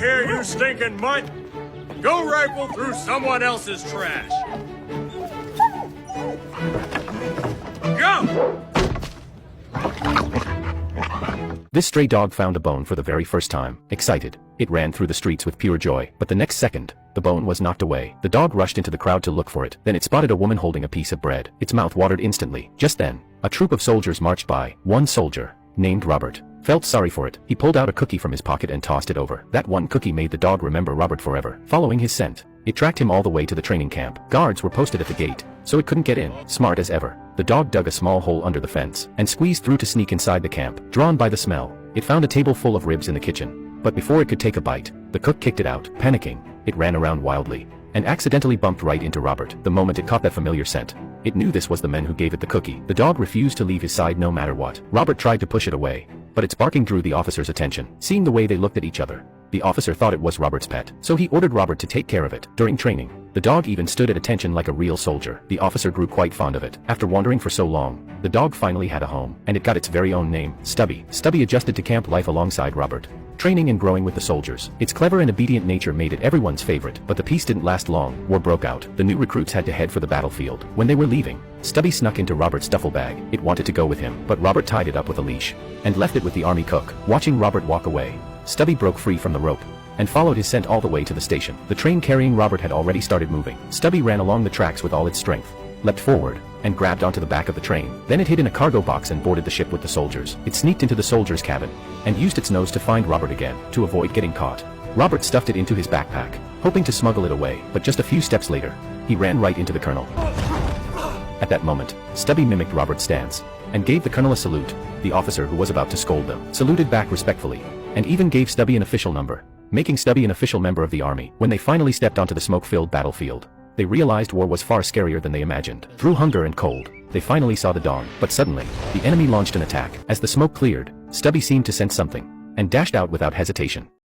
here, you stinking mutt! Go rifle through someone else's trash! Go! This stray dog found a bone for the very first time. Excited, it ran through the streets with pure joy. But the next second, the bone was knocked away. The dog rushed into the crowd to look for it. Then it spotted a woman holding a piece of bread. Its mouth watered instantly. Just then, a troop of soldiers marched by. One soldier, named Robert, felt sorry for it. He pulled out a cookie from his pocket and tossed it over. That one cookie made the dog remember Robert forever. Following his scent, it tracked him all the way to the training camp. Guards were posted at the gate, so it couldn't get in. Smart as ever, the dog dug a small hole under the fence and squeezed through to sneak inside the camp. Drawn by the smell, it found a table full of ribs in the kitchen. But before it could take a bite, the cook kicked it out. Panicking, it ran around wildly and accidentally bumped right into Robert. The moment it caught that familiar scent, it knew this was the man who gave it the cookie. The dog refused to leave his side no matter what. Robert tried to push it away, but its barking drew the officer's attention. Seeing the way they looked at each other, the officer thought it was Robert's pet, so he ordered Robert to take care of it. During training, the dog even stood at attention like a real soldier. The officer grew quite fond of it. After wandering for so long, the dog finally had a home, and it got its very own name, Stubby. Stubby adjusted to camp life alongside Robert, training and growing with the soldiers. Its clever and obedient nature made it everyone's favorite. But the peace didn't last long. War broke out. The new recruits had to head for the battlefield. When they were leaving, Stubby snuck into Robert's duffel bag. It wanted to go with him, but Robert tied it up with a leash and left it with the army cook. Watching Robert walk away, Stubby broke free from the rope and followed his scent all the way to the station. The train carrying Robert had already started moving. Stubby ran along the tracks with all its strength, leapt forward, and grabbed onto the back of the train. Then it hid in a cargo box and boarded the ship with the soldiers. It sneaked into the soldiers' cabin and used its nose to find Robert again, to avoid getting caught. Robert stuffed it into his backpack, hoping to smuggle it away, but just a few steps later, he ran right into the colonel. At that moment, Stubby mimicked Robert's stance and gave the colonel a salute. The officer, who was about to scold them, saluted back respectfully and even gave Stubby an official number, making Stubby an official member of the army. When they finally stepped onto the smoke-filled battlefield, they realized war was far scarier than they imagined. Through hunger and cold, they finally saw the dawn. But suddenly, the enemy launched an attack. As the smoke cleared, Stubby seemed to sense something and dashed out without hesitation.